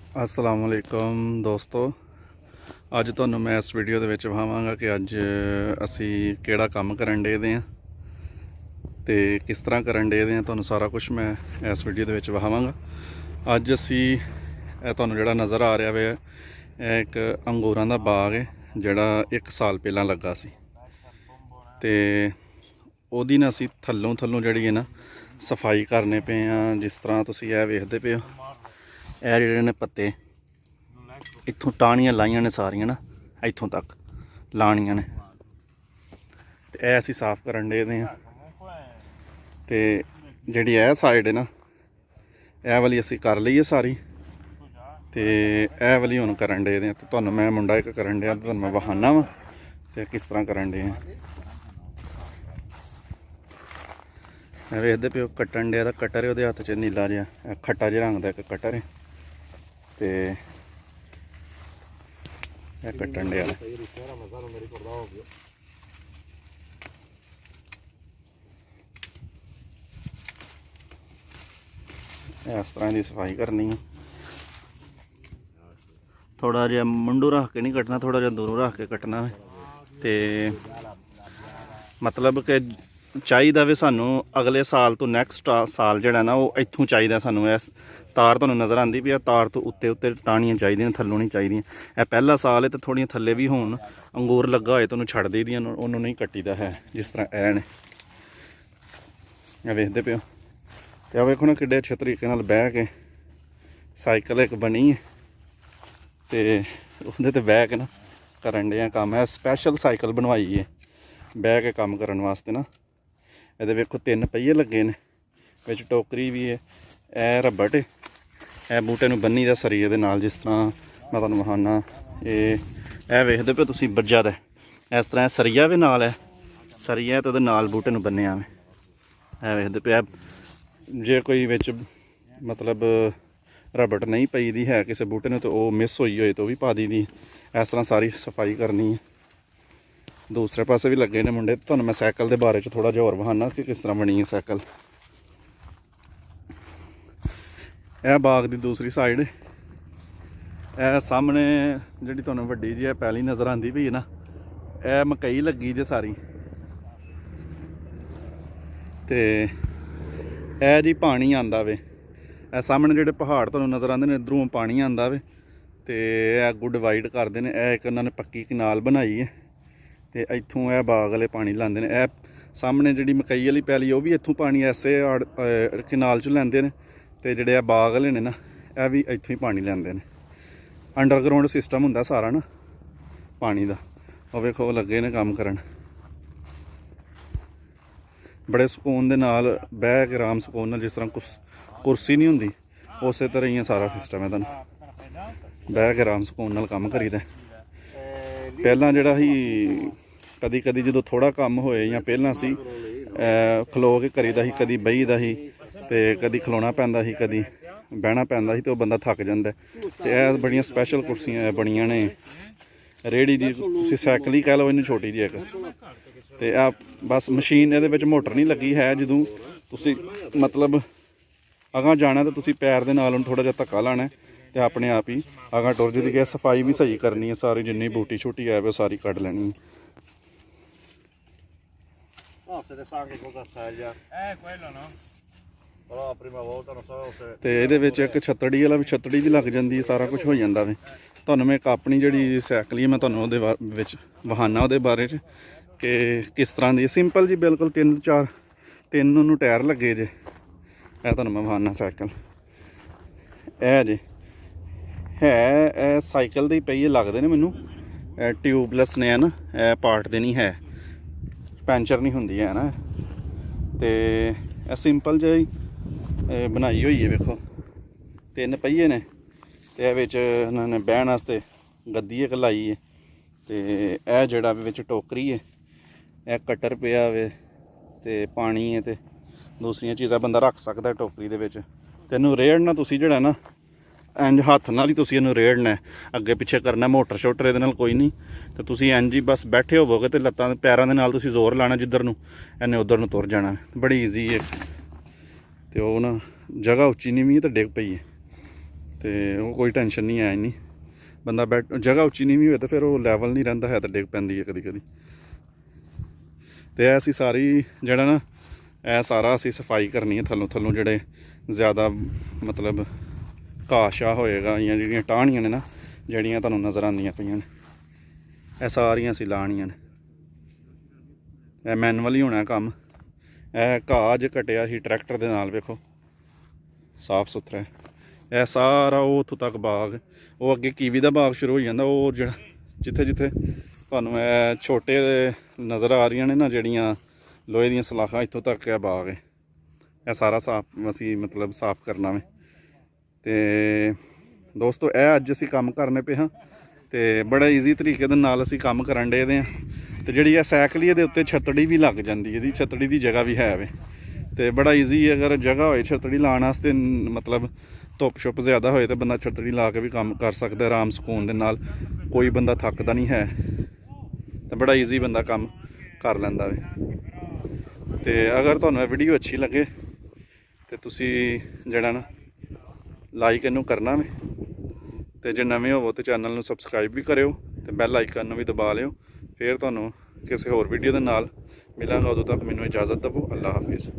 अस्सलाम वालेकुम दोस्तों, अज तुहानूं मैं इस वीडियो दे विच विखावांगा कि अज असी किहड़ा काम करन डे दे ते किस तरह करन डे दे तुहानूं सारा कुछ मैं इस वीडियो दे विच विखावांगा। अज असी तुहानूं जिहड़ा नज़र आ रहा वे एक अंगूरां दा बाग है जिहड़ा 1 साल पहलां लगा सी ते ओहदी ना असी थल्लों जिहड़ी है ना सफाई करने पे हाँ। जिस तरह तुसीं इह वेखदे पे हो, ਇਹ ਜਿਹੜੇ ਨੇ ਪੱਤੇ ਇੱਥੋਂ ਟਾਹਣੀਆਂ ਲਾਈਆਂ ਨੇ ਸਾਰੀਆਂ ਨਾ ਇੱਥੋਂ ਤੱਕ ਲਾਣੀਆਂ ਨੇ ਤੇ ਇਹ ਅਸੀਂ ਸਾਫ਼ ਕਰਨ ਦੇ ਹਾਂ। ਤੇ ਜਿਹੜੀ ਇਹ ਸਾਈਡ ਹੈ ਨਾ ਇਹ ਵਾਲੀ ਅਸੀਂ ਕਰ ਲਈਏ ਸਾਰੀ ਤੇ ਇਹ ਵਾਲੀ ਹੁਣ ਕਰਨ ਦੇ ਹਾਂ। ਤੇ ਤੁਹਾਨੂੰ ਮੈਂ ਮੁੰਡਾ ਇੱਕ ਕਰਨ ਡਿਆ ਤੁਹਾਨੂੰ ਮੈਂ ਵਿਖਾਉਣਾ ਵਾ ਤੇ ਕਿਸ ਤਰ੍ਹਾਂ ਕਰਨ ਦੇ ਹਾਂ। ਇਹ ਵੇਖਦੇ ਪਿਓ ਕੱਟਣ ਡਿਆ ਦਾ ਕਟਰ ਉਹਦੇ ਹੱਥ 'ਚ ਨੀਲਾ ਜਿਹਾ ਖੱਟਾ ਜਿਹਾ ਰੰਗ ਦਾ ਇੱਕ ਕਟਰ ਹੈ ਤੇ ਇਹ ਕੱਟਣ ਡਿਆ इस तरह की सफाई करनी है। थोड़ा जिहा मुंडू रख के नहीं कटना, थोड़ा जिहा दूरों रख के कटना है। तो मतलब कि चाहिदा वे सानू अगले साल तो नैक्सट साल जिहड़ा ना वो इत्थों चाहिदा सानू। इस तार तुहानूं नज़र आती भी तार तो उत्ते उत्ते टाहणियां चाहिदियां, थल्लों नहीं चाहिदियां। यह पहला साल है तो थोड़ियां थल्ले भी होण, अंगूर लगा होए तो उन्होंने छड्ड दी दियां, उन्होंने नहीं कट्टीदा है। जिस तरह ऐ ने वेखदे पिओ तो वेखो ना किड्डे अच्छे तरीके नाल बह के साइकिल एक बनी है तो उहदे ते बह के ना करन डे काम है। स्पैशल साइकिल बनवाई है बह के काम करन वास्ते ना। ये वेखो 3 पहिए लगे ने, विच टोकरी भी है, ए रबड़ है, ए बूटे नूं बन्नी दा सरिये दे नाल। जिस तरह मैं तुहानूं विखाना ये वेखदे पे तुसीं बज्जा दा इस तरह सरिया भी नाल है, सरिया तो नाल बूटे नूं बन्निया में ए वेखदे पे। जे कोई विच मतलब रबड़ नहीं पई दी है किसी बूटे ने तो वो मिस होई होए तो भी पा दी दी। इस तरह सारी सफाई करनी है। दूसरे पासे भी लगे ने मुंडे। तुहानूं मैं साइकिल के बारे च थोड़ा जिहा होर विखाना कि किस तरह बनी है साइकिल। यह बाग की दूसरी साइड ए सामने जिहड़ी तुहानूं वड्डी जी पैली नज़र आती पई है ना, यह मकई लगी जे सारी। ते ए जी पानी आंदा वे, ए सामने जिहड़े पहाड़ तुहानूं नज़र आते हैं इधरों पानी आंदा वे ते ए गुड डिवाइड करते हैं। एक उन्होंने पक्की कनाल बनाई है तो इत्थों यह बाग वाले पानी लाते हैं। सामने जी मकई वाली पैली वो भी इत्थों पानी ऐसे कनाल चों लैंदे ने ते जिहड़े बाग वाले ने ना यह भी इत्थों ही पानी लैंदे ने। अंडरग्राउंड सिस्टम हुंदा सारा ना पानी का। वो वेखो लगे ने काम करन, बड़े सुकून दे नाल बह के आराम सुकून नाल। जिस तरह कुर्सी नहीं हुंदी उस तरह ही सारा सिस्टम है। तुहानूं बह के आराम सुकून नाल काम करीदा। पहलां जिहड़ा ही कदी कदी जो थोड़ा काम होए या पहलां सी खलो के करीदा ही, कदी बहीदा ही ते कदी खलोना पैंदा ही, कदी बहना पैंदा ही तो बंदा थक जांदा। ते यह बड़ियां स्पैशल कुर्सियां बणियां ने। रेहड़ी दी तुसीं साइकिल ही कह लो इन्हूं छोटी जी एक। ते आ बस मशीन इहदे विच मोटर नहीं लगी है। जदों तुसीं मतलब अगां जाना तो तुसीं पैर दे नाल थोड़ा जिहा धक्का लाना तो अपने आप ही अगां टुर जदी है। सफाई भी सही करनी है सारी, जिन्नी बूटी छूटी है वो सारी कट लैनी है। तो ये एक छत्तड़ी वाला भी, छत्तड़ी भी लग जाती है, सारा कुछ हो जाता है। तुहानूं मैं एक अपनी जिहड़ी साइकिल है मैं तुहानूं उहदे विच विखाना उहदे बारे च कि किस तरह की सिंपल जी बिल्कुल 3 उन्होंने टायर लगे जे। यह तुहानूं मैं विखाना साइकिल ए जे है साइकिल दे पहिए लगते हैं मैनू, ट्यूबलैस ने है ना, पार्ट दे नहीं है, पैंचर नहीं होंदी है ना। तो सिंपल जी बनाई हुई है। वेखो 3 पहिए ने ते विच उन्होंने बहन वास्ते गद्दी एक लाई है। तो यह जिहड़ा विच टोकरी है, यह कटर पिया वे ते पानी है ते दूसरियां चीज़ां बंदा रख सकता है टोकरी दे विच। ते इहनूं रेड़ना तुसीं जिहड़ा ना इंज हत्थ नाल ही तुसीं इहनूं रेड़ना, अगे पिछे करना, मोटर शोटर इहदे नाल कोई नहीं। तो तुसीं इंज ही बस बैठे होवोगे तो लत्तां पैरां दे नाल तुसीं जोर लाना जिधर नूं, इन्ने उधर नूं तुर जाना। बड़ी ईजी है। तो ना जगह उच्ची नीवीं है तो डिग पई है। ਤੇ ਉਹ ਕੋਈ ਟੈਨਸ਼ਨ ਨਹੀਂ ਹੈ ਇੰਨੀ। ਬੰਦਾ ਬੈਠ ਜਗ੍ਹਾ ਉੱਚੀ ਨੀਵੀਂ ਹੋਵੇ ਤਾਂ ਫਿਰ ਉਹ ਲੈਵਲ ਨਹੀਂ ਰਹਿੰਦਾ ਹੈ, ਤਾਂ ਡਿੱਗ ਪੈਂਦੀ ਹੈ ਕਦੀ ਕਦੀ। ਤੇ ਅਸੀਂ ਸਾਰੀ ਜਿਹੜਾ ਨਾ ਇਹ ਸਾਰਾ ਅਸੀਂ ਸਫਾਈ ਕਰਨੀ ਹੈ ਥੱਲੋਂ ਜਿਹੜੇ ਜ਼ਿਆਦਾ ਮਤਲਬ ਘਾਹ ਸ਼ਾਹ ਹੋਏਗਾ ਜਾਂ ਜਿਹੜੀਆਂ ਟਾਹਣੀਆਂ ਨੇ ਨਾ ਜਿਹੜੀਆਂ ਤੁਹਾਨੂੰ ਨਜ਼ਰ ਆਉਂਦੀਆਂ ਪਈਆਂ ਨੇ, ਇਹ ਸਾਰੀਆਂ ਅਸੀਂ ਲਾਉਣੀਆਂ ਨੇ। ਇਹ ਮੈਨੂਅਲੀ ਹੋਣਾ ਕੰਮ। ਇਹ ਘਾਹ ਅੱਜ ਕੱਟਿਆ ਸੀ ਟਰੈਕਟਰ ਦੇ ਨਾਲ, ਵੇਖੋ ਸਾਫ ਸੁਥਰਾ। ਇਹ ਸਾਰਾ ਉਹ ਉੱਥੋਂ ਤੱਕ ਬਾਗ, ਉਹ ਅੱਗੇ ਕੀਵੀ ਦਾ ਬਾਗ ਸ਼ੁਰੂ ਹੋ ਜਾਂਦਾ, ਉਹ ਜਿਹੜਾ ਜਿੱਥੇ ਜਿੱਥੇ ਤੁਹਾਨੂੰ ਇਹ ਛੋਟੇ ਨਜ਼ਰ ਆ ਰਹੀਆਂ ਨੇ ਨਾ ਜਿਹੜੀਆਂ ਲੋਹੇ ਦੀਆਂ ਸਲਾਖਾਂ, ਇੱਥੋਂ ਤੱਕ ਇਹ ਬਾਗ ਹੈ। ਇਹ ਸਾਰਾ ਸਾਫ ਅਸੀਂ ਮਤਲਬ ਸਾਫ ਕਰਨਾ ਵੇ। ਤੇ ਦੋਸਤੋ ਇਹ ਅੱਜ ਅਸੀਂ ਕੰਮ ਕਰਨੇ ਪਏ ਹਾਂ ਤੇ ਬੜਾ ਈਜ਼ੀ ਤਰੀਕੇ ਦੇ ਨਾਲ ਅਸੀਂ ਕੰਮ ਕਰਨ ਡੇ ਹਾਂ। ਤੇ ਜਿਹੜੀ ਇਹ ਸਾਈਕਲ ਇਹਦੇ ਉੱਤੇ ਛਤੜੀ ਵੀ ਲੱਗ ਜਾਂਦੀ, ਇਹਦੀ ਛਤੜੀ ਦੀ ਜਗ੍ਹਾ ਵੀ ਹੈ ਵੇ। ਤੇ ਬੜਾ ਈਜ਼ੀ, ਅਗਰ ਜਗ੍ਹਾ ਹੋਏ ਛਤੜੀ ਲਾਉਣ ਵਾਸਤੇ, ਮਤਲਬ ਧੁੱਪ ਛੁੱਪ ਜ਼ਿਆਦਾ ਹੋਏ ਤਾਂ ਬੰਦਾ ਛਤੜੀ ਲਾ ਕੇ ਵੀ ਕੰਮ ਕਰ ਸਕਦਾ ਆਰਾਮ ਸਕੂਨ ਦੇ ਨਾਲ, ਕੋਈ ਬੰਦਾ ਥੱਕਦਾ ਨਹੀਂ ਹੈ। ਤੇ ਬੜਾ ਈਜ਼ੀ ਬੰਦਾ ਕੰਮ ਕਰ ਲੈਂਦਾ ਵੇ। ਤੇ ਅਗਰ ਤੁਹਾਨੂੰ ਇਹ ਵੀਡੀਓ ਅੱਛੀ ਲੱਗੇ ਤੇ ਤੁਸੀਂ ਜਿਹੜਾ ਨਾ ਲਾਈਕ ਇਹਨੂੰ ਕਰਨਾ ਵੇ। ਤੇ ਜੇ ਨਵੇਂ ਹੋਵੋ ਤੇ ਚੈਨਲ ਨੂੰ ਸਬਸਕ੍ਰਾਈਬ ਵੀ ਕਰਿਓ ਤੇ ਬੈਲ ਆਈਕਨ ਨੂੰ ਵੀ ਦਬਾ ਲਿਓ। ਫਿਰ ਤੁਹਾਨੂੰ ਕਿਸੇ ਹੋਰ ਵੀਡੀਓ ਦੇ ਨਾਲ ਮਿਲਾਂਗਾ, ਉਦੋਂ ਤੱਕ ਮੈਨੂੰ ਇਜਾਜ਼ਤ ਦਿਓ। ਅੱਲਾ ਹਾਫਿਜ਼।